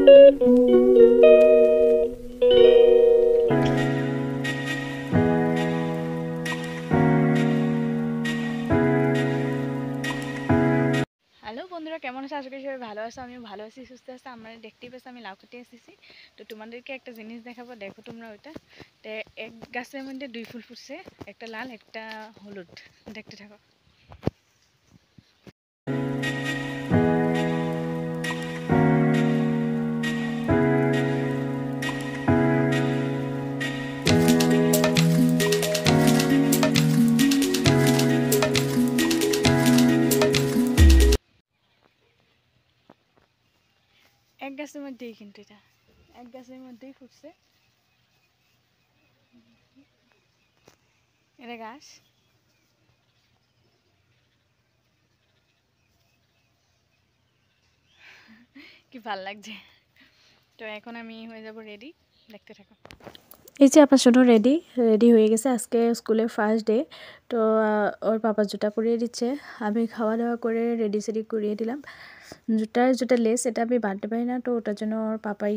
Hello বন্ধুরা, কেমন আছো? আশা করি সবাই ভালো আছো। আমিও ভালো আছি, সুস্থ আছি। আমরা দেখতেই পাচ্ছি আমি লাউ কেটে এসেছি। তো তোমাদেরকে একটা জিনিস দেখাবো, দেখো তোমরা ওইটা। তো এক গাছের মধ্যে দুই ফুল ফুটছে, একটা লাল একটা হলুদ। দেখতে থাকো। এক গাছের মধ্যেই, কিন্তু এটা এক গাছের মধ্যেই ফুটছে। এটা গাছ। কি ভাল লাগছে। তো এখন আমি হয়ে যাব রেডি, দেখতে থাকো। এই যে আপনার জন্য রেডি হয়ে গেছে। আজকে স্কুলের ফার্স্ট ডে। তো ওর পাপা জুতা পরিয়ে দিচ্ছে। আমি খাওয়া দাওয়া করে রেডি করিয়ে দিলাম। জুতার লেস এটা আমি বাঁধতে পারি না, তো ওটার জন্য ওর পাপাই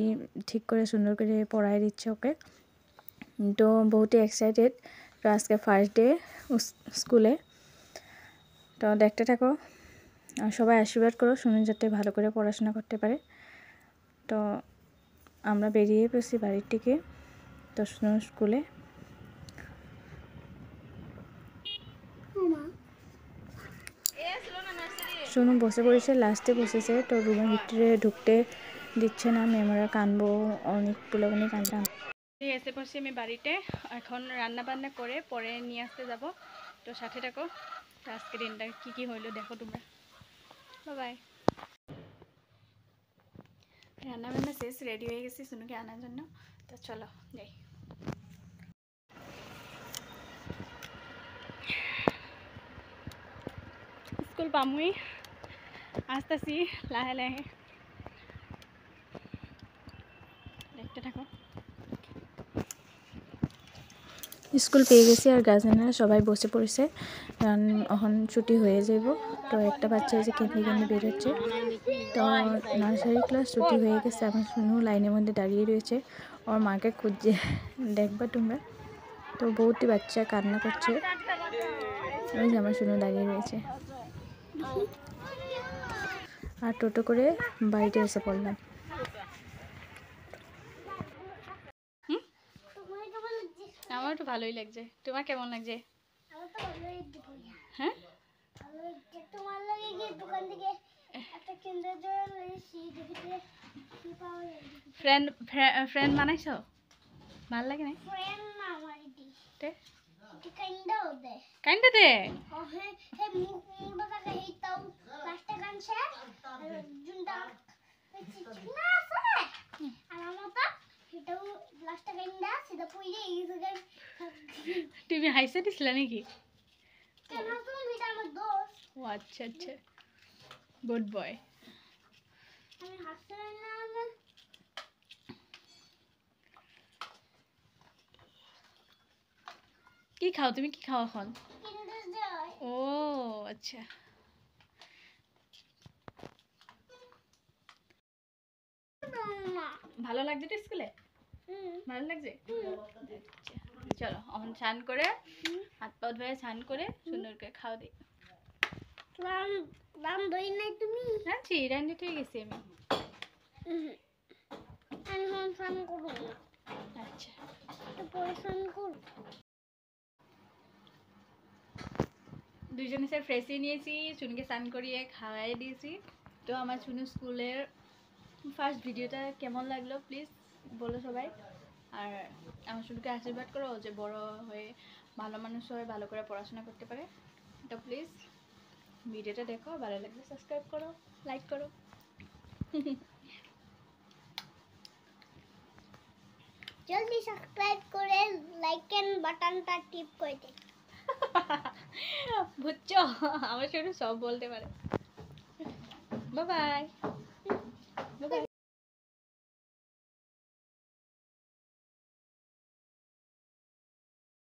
ঠিক করে সুন্দর করে পরাই দিচ্ছে ওকে। তো বহুতই এক্সাইটেড। তো আজকে ফার্স্ট ডে স্কুলে। তো দেখতে থাকো, সবাই আশীর্বাদ করো শুনে যাতে ভালো করে পড়াশোনা করতে পারে। তো আমরা বেরিয়ে পড়ছি বাড়ির থেকে তো স্কুলে। সোনু বসে পড়েছে, লাস্টে বসেছে। তো রুমের ভিতরে ঢুকতে দিচ্ছে না, মেমোরা কানবো, অনেক পুলাবনি কানতাম। এসে পড়ছি আমি বাড়িতে। এখন রান্না বান্না করে পরে নিয়ে আসতে যাব। তো সাথে থাকো। তো আজকে দিনটা কি কি হইলো দেখো তোমরা। বাই। রান্না বান্না শেষ, রেডি হয়ে গেছি সুনুকে আনার জন্য। তো চলো যাই। স্কুল পামুই, আসতেছি লাহে লাহে, দেখতে থাকো। স্কুল পেয়ে গেছি আর গার্জেনরা সবাই বসে পড়েছে, কারণ এখন ছুটি হয়ে যাব। তো একটা বাচ্চা এসে কেঁদে বের হচ্ছে। তো নার্সারি ক্লাস ছুটি হয়ে গেছে। আমার শুনু লাইনের মধ্যে দাঁড়িয়ে রয়েছে, ওর মাকে খুঁজছে, দেখবা তোমরা। তো বহুতই বাচ্চা কান্না করছে। ওই যে আমার শুনু দাঁড়িয়ে রয়েছে। আর টোটো করে বাড়িতে এসে পড়লাম। আমার তো ভালোই লাগছে, তোমার কেমন লাগছে? হ্যাঁ, ফ্রেন্ড ফ্রেন্ড বানাইছো? ভাল লাগে না? কাইন্ডা দে তুমি হাইসে দিছিলা নাকি? ও আচ্ছা আচ্ছা, গুড বয়। কি খাও তুমি, কি খাও এখন? ও আচ্ছা। ভালো লাগছে তো স্কুলে? ভালো লাগছে। চলো এখন স্নান করে হাত পা ধুয়ে স্নান করে সুন্দর করে খাওয়া দিই। আনছি, রান্না হয়ে গেছি আমি। আচ্ছা, দুইজনে স্যার ফ্রেশই নিয়েছি, চুনুকে স্নান করিয়ে খাওয়াই দিয়েছি। তো আমার চুনু স্কুলের ফার্স্ট ভিডিওটা কেমন লাগলো প্লিজ বলো সবাই। আর আমার চুনুকে আশীর্বাদ করো যে বড় হয়ে ভালো মানুষ হয়ে ভালো করে পড়াশোনা করতে পারে। তো প্লিজ ভিডিওটা দেখো, ভালো লাগলে সাবস্ক্রাইব করো, লাইক করো। জলদি সাবস্ক্রাইব করে লাইক এন্ড বাটনটা টিপ করে দিন। বুঝছো, আমার শুধু সব বলতে পারে। Bye bye.